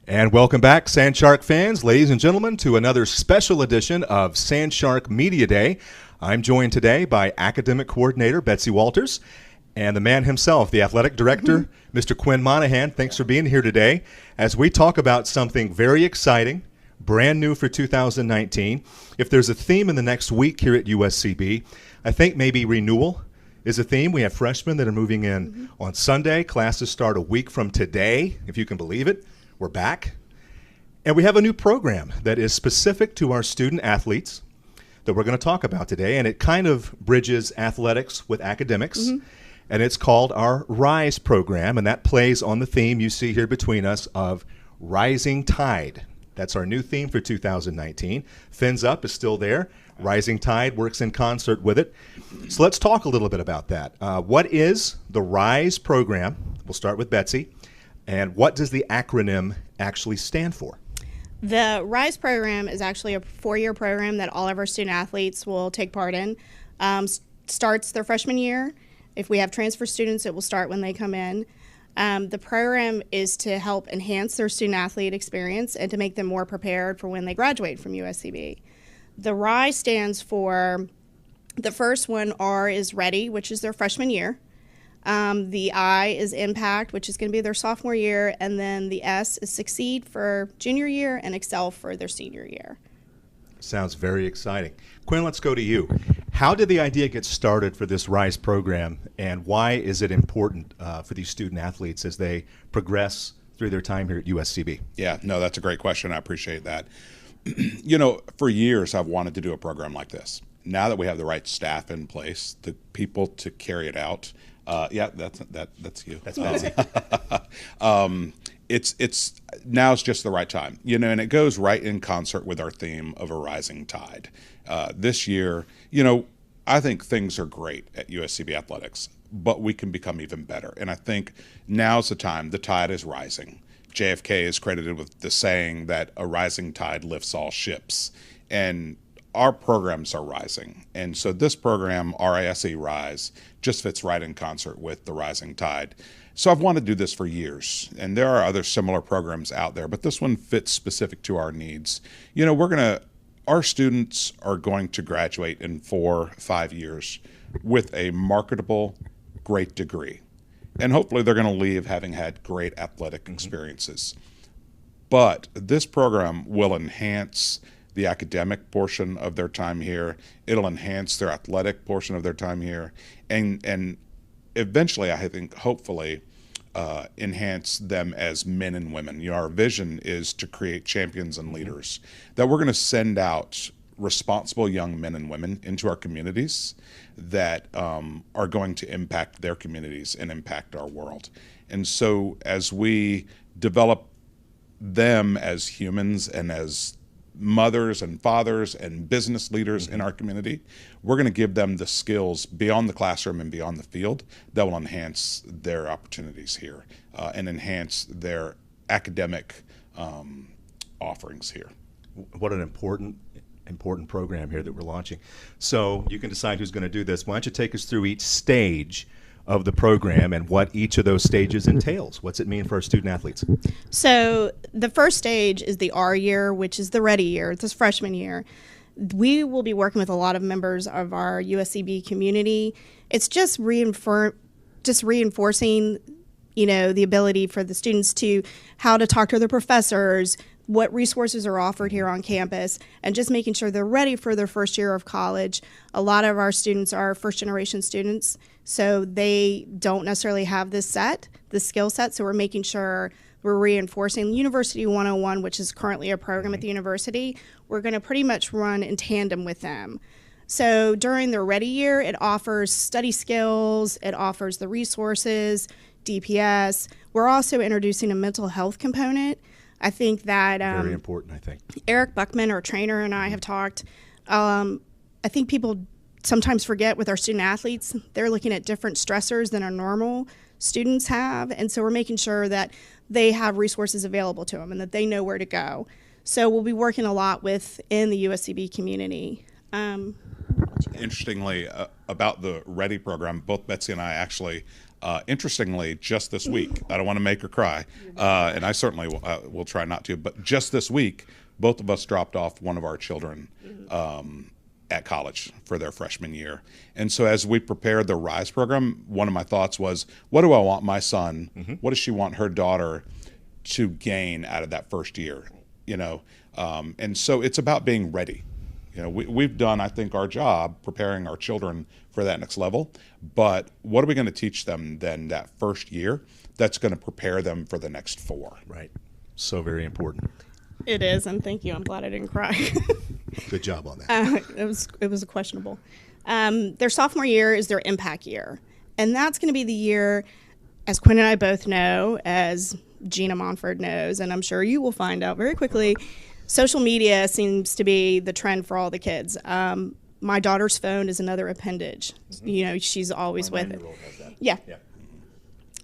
And welcome back, Sand Shark fans, ladies and gentlemen, to another special edition of Sand Shark Media Day. I'm joined today by Academic Coordinator Betsy Walters and the man himself, the Athletic Director, Mr. Quin Monahan. Thanks for being here today as we talk about something very exciting, brand new for 2019. If there's a theme in the next week here at USCB, I think maybe renewal is a theme. We have freshmen that are moving in on Sunday. Classes start a week from today, if you can believe it. We're back. And we have a new program that is specific to our student athletes that we're going to talk about today. And it kind of bridges athletics with academics. And it's called our R.I.S.E program. And that plays on the theme you see here between us of Rising Tide. That's our new theme for 2019. Fins Up is still there. Rising Tide works in concert with it. So let's talk a little bit about that. What is the R.I.S.E program? We'll start with Betsy. And what does the acronym actually stand for? The R.I.S.E program is actually a 4-year program that all of our student athletes will take part in. Starts their freshman year. If we have transfer students, it will start when they come in. The program is to help enhance their student athlete experience and to make them more prepared for when they graduate from USCB. The R.I.S.E stands for, the first one, R is Ready, which is their freshman year. The I is Impact, which is going to be their sophomore year, and then the S is Succeed for junior year and Excel for their senior year. Sounds very exciting. Quin, let's go to you. How did the idea get started for this R.I.S.E program, and why is it important for these student athletes as they progress through their time here at USCB? Yeah, no, that's a great question. I appreciate that. You know, for years I've wanted to do a program like this. Now that we have the right staff in place, the people to carry it out. Yeah, that's you. That's Betsy. It's now's just the right time, you know, and it goes right in concert with our theme of a rising tide. This year, you know, I think things are great at USCB Athletics, but we can become even better. And I think now's the time. The tide is rising. JFK is credited with the saying that a rising tide lifts all ships, and our programs are rising. And so this program, R.I.S.E. Rise, just fits right in concert with the rising tide. So I've wanted to do this for years, and there are other similar programs out there, but this one fits specific to our needs. You know, our students are going to graduate in 4-5 years with a marketable, great degree. And hopefully they're going to leave having had great athletic experiences. But this program will enhance the academic portion of their time here. It'll enhance their athletic portion of their time here, and eventually, I think, hopefully, enhance them as men and women. You know, our vision is to create champions and leaders, that we're going to send out responsible young men and women into our communities that are going to impact their communities and impact our world. And so as we develop them as humans and as mothers and fathers and business leaders in our community, we're going to give them the skills beyond the classroom and beyond the field that will enhance their opportunities here and enhance their academic offerings here. What an important program here that we're launching. So you can decide who's going to do this. Why don't you take us through each stage of the program and what each of those stages entails? What's it mean for our student athletes? So the first stage is the R year, which is the Ready year. It's this freshman year. We will be working with a lot of members of our USCB community. It's just reinforcing, you know, the ability for the students to how to talk to their professors, what resources are offered here on campus, and just making sure they're ready for their first year of college. A lot of our students are first-generation students, so they don't necessarily have the skill set, so we're making sure we're reinforcing University 101, which is currently a program at the university. We're going to pretty much run in tandem with them. So during the Ready year, it offers study skills, it offers the resources, DPS. We're also introducing a mental health component. I think that very important, I think. Eric Buckman, our trainer, and I have talked. I think people sometimes forget with our student athletes, they're looking at different stressors than our normal students have. And so we're making sure that they have resources available to them and that they know where to go. So we'll be working a lot within the USCB community. Interestingly, about the Ready program, both Betsy and I actually Interestingly, just this week, I don't want to make her cry, and I certainly will try not to, but just this week, both of us dropped off one of our children at college for their freshman year. And so as we prepared the R.I.S.E program, one of my thoughts was, what do I want my son, what does she want her daughter to gain out of that first year? And so it's about being ready. We've done, I think, our job preparing our children for that next level, but what are we going to teach them then that first year that's going to prepare them for the next 4? Right. So very important. It is, and thank you. I'm glad I didn't cry. Good job on that. It was questionable. Their sophomore year is their impact year, and that's going to be the year, as Quinn and I both know, as Gina Monford knows, and I'm sure you will find out very quickly, social media seems to be the trend for all the kids. My daughter's phone is another appendage. She's always with it. Yeah.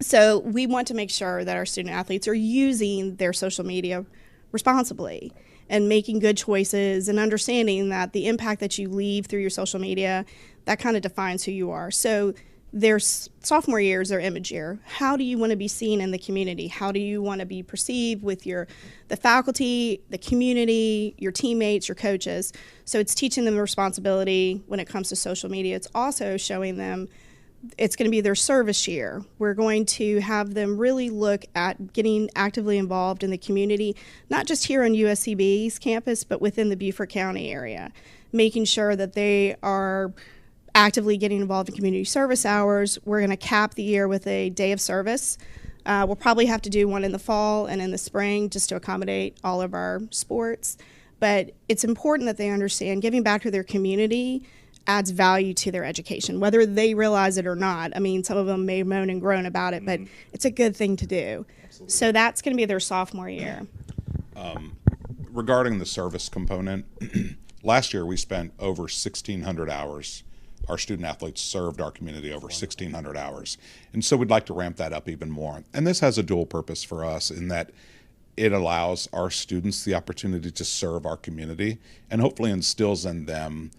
So we want to make sure that our student athletes are using their social media responsibly and making good choices and understanding that the impact that you leave through your social media, that kind of defines who you are. So their sophomore year is their image year. How do you want to be seen in the community? How do you want to be perceived with the faculty, the community, your teammates, your coaches? So it's teaching them the responsibility when it comes to social media. It's also showing them it's going to be their service year. We're going to have them really look at getting actively involved in the community, not just here on USCB's campus, but within the Beaufort County area, making sure that they are actively getting involved in community service hours. We're going to cap the year with a day of service. We'll probably have to do one in the fall and in the spring just to accommodate all of our sports. But it's important that they understand giving back to their community adds value to their education, whether they realize it or not. I mean, some of them may moan and groan about it, but it's a good thing to do. Absolutely. So that's going to be their sophomore year. Regarding the service component, last year we spent over 1,600 hours. Our student athletes served our community over 1,600 hours. And so we'd like to ramp that up even more. And this has a dual purpose for us in that it allows our students the opportunity to serve our community and hopefully instills in them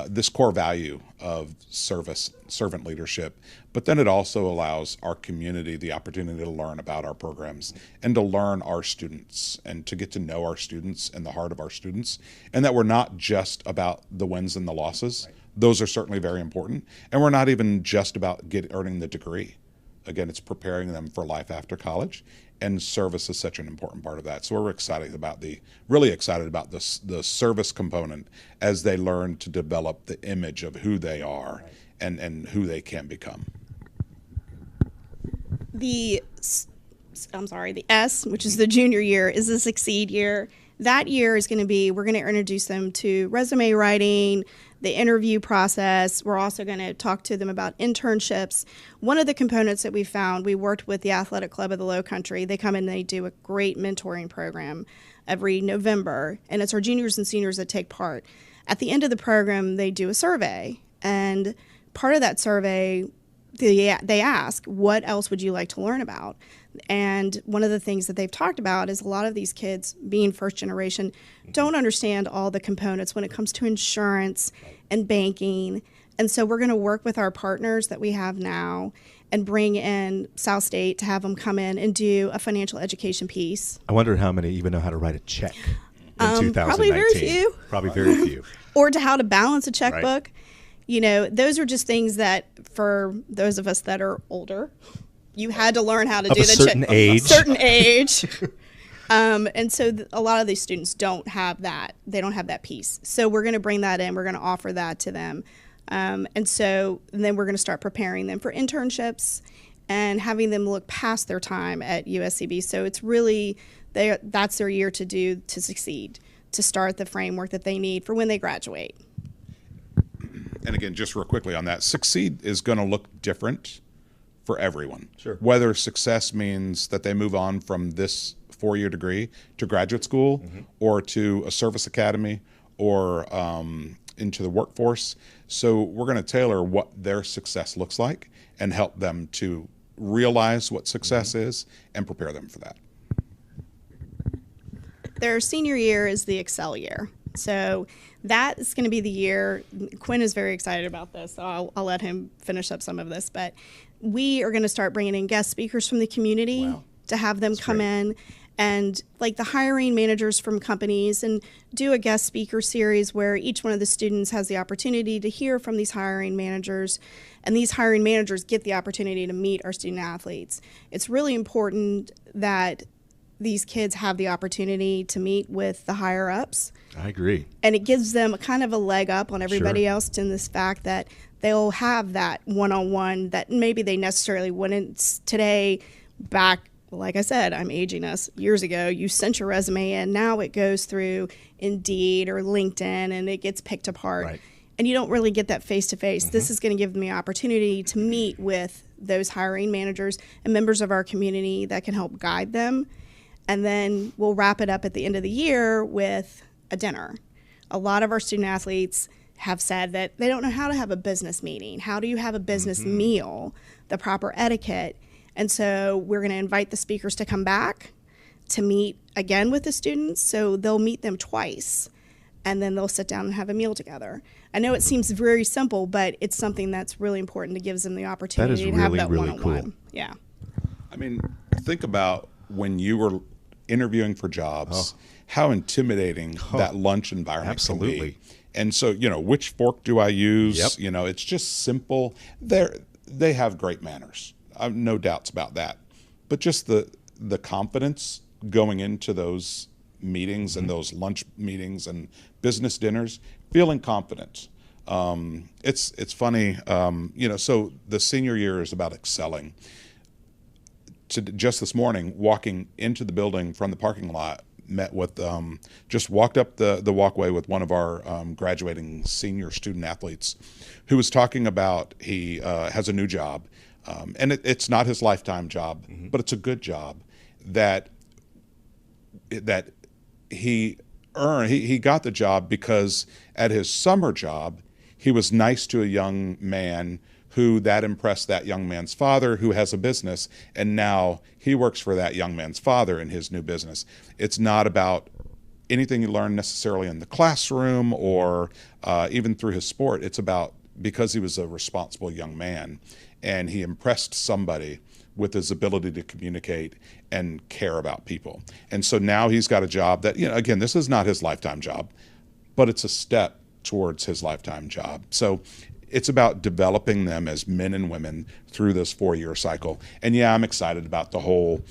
this core value of service, servant leadership, but then it also allows our community the opportunity to learn about our programs and to learn our students and to get to know our students and the heart of our students, and that we're not just about the wins and the losses. Right. Those are certainly very important, and we're not even just about earning the degree. Again, it's preparing them for life after college, and service is such an important part of that. So we're really excited about the service component as they learn to develop the image of who they are and who they can become. The S, which is the junior year, is the succeed year. That year is going to be, we're going to introduce them to resume writing, the interview process. We're also going to talk to them about internships. One of the components that we found, we worked with the Athletic Club of the Low Country. They come in and they do a great mentoring program every November, and it's our juniors and seniors that take part. At the end of the program, they do a survey, and part of that survey, they ask, what else would you like to learn about? And one of the things that they've talked about is a lot of these kids, being first generation, don't understand all the components when it comes to insurance and banking. And so we're going to work with our partners that we have now and bring in South State to have them come in and do a financial education piece. I wonder how many even know how to write a check in 2019. Probably very few. Probably very few. Or to how to balance a checkbook. Right. You know, those are just things that for those of us that are older, you had to learn how to do a certain age. And so a lot of these students don't have that. They don't have that piece. So we're going to bring that in. We're going to offer that to them. And then we're going to start preparing them for internships and having them look past their time at USCB. So it's really, that's their year to succeed, to start the framework that they need for when they graduate. And again, just real quickly on that, succeed is going to look different for everyone. Sure. Whether success means that they move on from this 4-year degree to graduate school or to a service academy or into the workforce. So we're going to tailor what their success looks like and help them to realize what success is and prepare them for that. Their senior year is the Excel year. So that is going to be the year. Quinn is very excited about this, so I'll let him finish up some of this. But we are going to start bringing in guest speakers from the community. Wow. To have them come in and like the hiring managers from companies and do a guest speaker series where each one of the students has the opportunity to hear from these hiring managers, and these hiring managers get the opportunity to meet our student athletes. It's really important that these kids have the opportunity to meet with the higher ups. I agree. And it gives them a kind of a leg up on everybody else in this fact that they'll have that one-on-one that maybe they necessarily wouldn't today. Back, like I said, I'm aging us. Years ago, you sent your resume in. Now it goes through Indeed or LinkedIn and it gets picked apart. Right. And you don't really get that face-to-face. This is going to give them the opportunity to meet with those hiring managers and members of our community that can help guide them. And then we'll wrap it up at the end of the year with a dinner. A lot of our student athletes have said that they don't know how to have a business meeting. How do you have a business meal, the proper etiquette? And so we're going to invite the speakers to come back to meet again with the students. So they'll meet them twice, and then they'll sit down and have a meal together. I know it seems very simple, but it's something that's really important. It gives them the opportunity to have that one-on-one. Cool. Yeah. I mean, think about when you were interviewing for jobs, how intimidating that lunch environment can be. And so, which fork do I use? Yep. It's just simple. They have great manners. No doubts about that. But just the confidence going into those meetings and those lunch meetings and business dinners, feeling confident. It's funny, so the senior year is about excelling. Just this morning, walking into the building from the parking lot, met with, just walked up the walkway with one of our graduating senior student athletes who was talking about he has a new job. And it's not his lifetime job, but it's a good job that he earned. He got the job because at his summer job, he was nice to a young man who that impressed that young man's father, who has a business, and now he works for that young man's father in his new business. It's not about anything you learn necessarily in the classroom or even through his sport. It's about because he was a responsible young man and he impressed somebody with his ability to communicate and care about people. And so now he's got a job that, again, this is not his lifetime job, but it's a step towards his lifetime job. So it's about developing them as men and women through this 4-year cycle. And yeah, I'm excited about the whole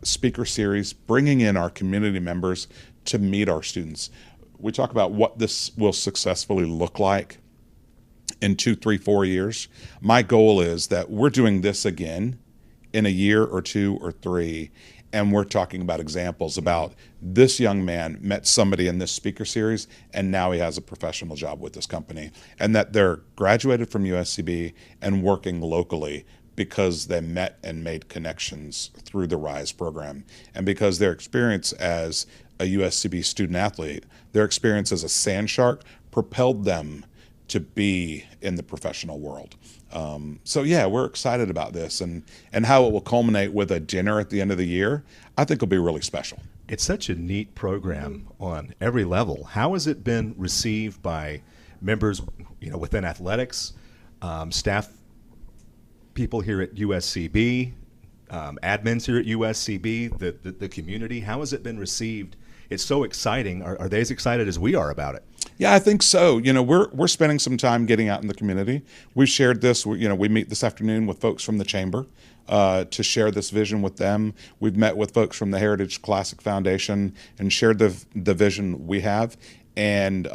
speaker series, bringing in our community members to meet our students. We talk about what this will successfully look like in 2, 3, 4 years. My goal is that we're doing this again in a year or 2 or 3, and we're talking about examples about this young man met somebody in this speaker series, and now he has a professional job with this company, and that they're graduated from USCB and working locally because they met and made connections through the R.I.S.E program, and because their experience as a USCB student athlete, their experience as a sand shark propelled them to be in the professional world. So yeah, we're excited about this and how it will culminate with a dinner at the end of the year. I think will be really special. It's such a neat program on every level. How has it been received by members, within athletics, staff people here at USCB, admins here at USCB, the community? How has it been received? It's so exciting. Are they as excited as we are about it? Yeah, I think so. We're spending some time getting out in the community. We've shared this. We meet this afternoon with folks from the chamber to share this vision with them. We've met with folks from the Heritage Classic Foundation and shared the vision we have. And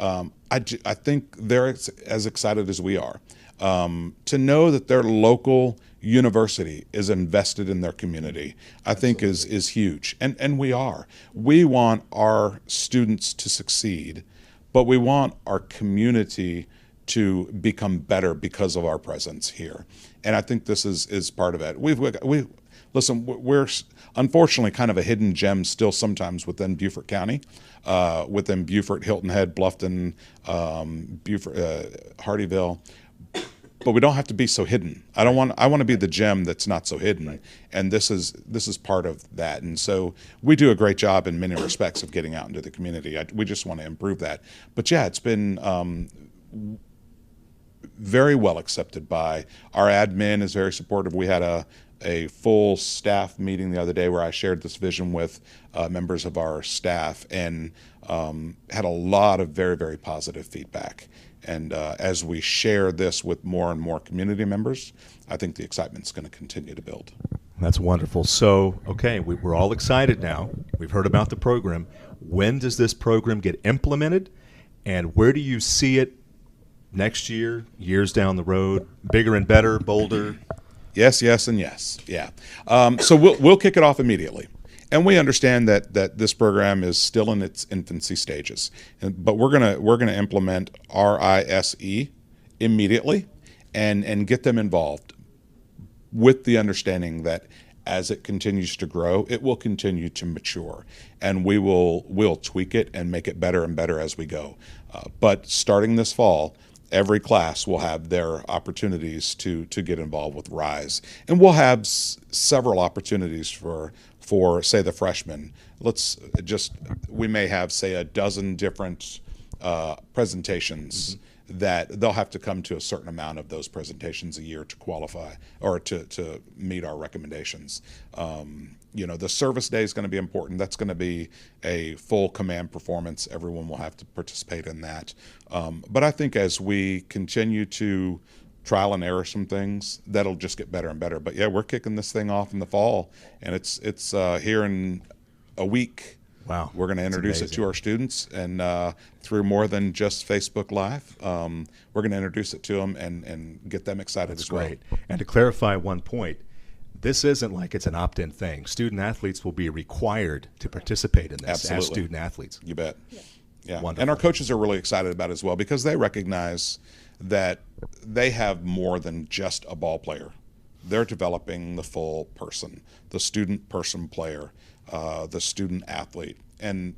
I think they're as excited as we are to know that their local university is invested in their community. I think is huge, and we are. We want our students to succeed, but we want our community to become better because of our presence here. And I think this is part of it. We're unfortunately kind of a hidden gem still sometimes within Beaufort County, within Beaufort, Hilton Head, Bluffton, Beaufort, Hardyville. but we don't have to be so hidden. I want to be the gem that's not so hidden, and this is part of that. And so we do a great job in many respects of getting out into the community. We just want to improve that. But yeah, it's been very well accepted by our admin. Is very supportive. We had a full staff meeting the other day where I shared this vision with members of our staff, and had a lot of very, very positive feedback. And as we share this with more and more community members, I think the excitement's going to continue to build. That's wonderful. So, okay, we're all excited now. We've heard about the program. When does this program get implemented, and where do you see it next year, years down the road, bigger and better, bolder? Yes, yes, and yes. Yeah. So we'll kick it off immediately. And we understand that this program is still in its infancy stages, but we're gonna implement R.I.S.E. immediately, and get them involved, with the understanding that as it continues to grow, it will continue to mature, and we'll tweak it and make it better and better as we go. But starting this fall, every class will have their opportunities to get involved with R.I.S.E. And we'll have several opportunities for say the freshmen. We may have, say, a dozen different presentations that they'll have to come to a certain amount of those presentations a year to qualify or to meet our recommendations. The service day is going to be important. That's going to be a full command performance. Everyone will have to participate in that. But I think as we continue to trial and error some things, that'll just get better and better. But yeah, we're kicking this thing off in the fall, and it's here in a week. Wow. We're going to introduce it to our students, and through more than just Facebook Live, we're going to introduce it to them and get them excited as well. Great. And to clarify one point, this isn't like it's an opt-in thing. Student athletes will be required to participate in this. Absolutely. As student athletes. You bet. Yeah. Wonderful. And our coaches are really excited about it as well, because they recognize that they have more than just a ball player. They're developing the full person, the student person player, the student athlete. And,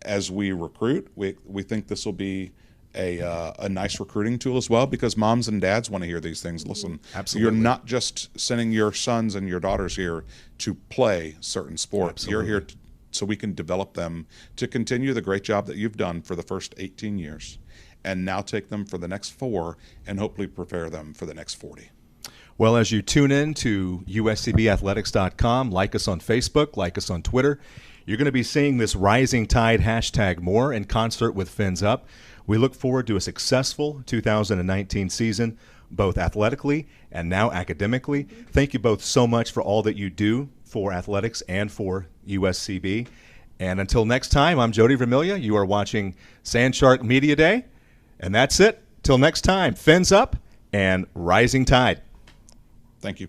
as we recruit, we think this will be a nice recruiting tool as well, because moms and dads want to hear these things. Listen, Absolutely. You're not just sending your sons and your daughters here to play certain sports. Absolutely. You're here so we can develop them to continue the great job that you've done for the first 18 years, and now take them for the next 4 and hopefully prepare them for the next 40. Well, as you tune in to USCBathletics.com, like us on Facebook, like us on Twitter, you're going to be seeing this Rising Tide hashtag more in concert with Fins Up. We look forward to a successful 2019 season, both athletically and now academically. Thank you both so much for all that you do for athletics and for USCB. And until next time, I'm Jody Vermilyea. You are watching Sandshark Media Day. And that's it. Till next time, Fins Up and Rising Tide. Thank you.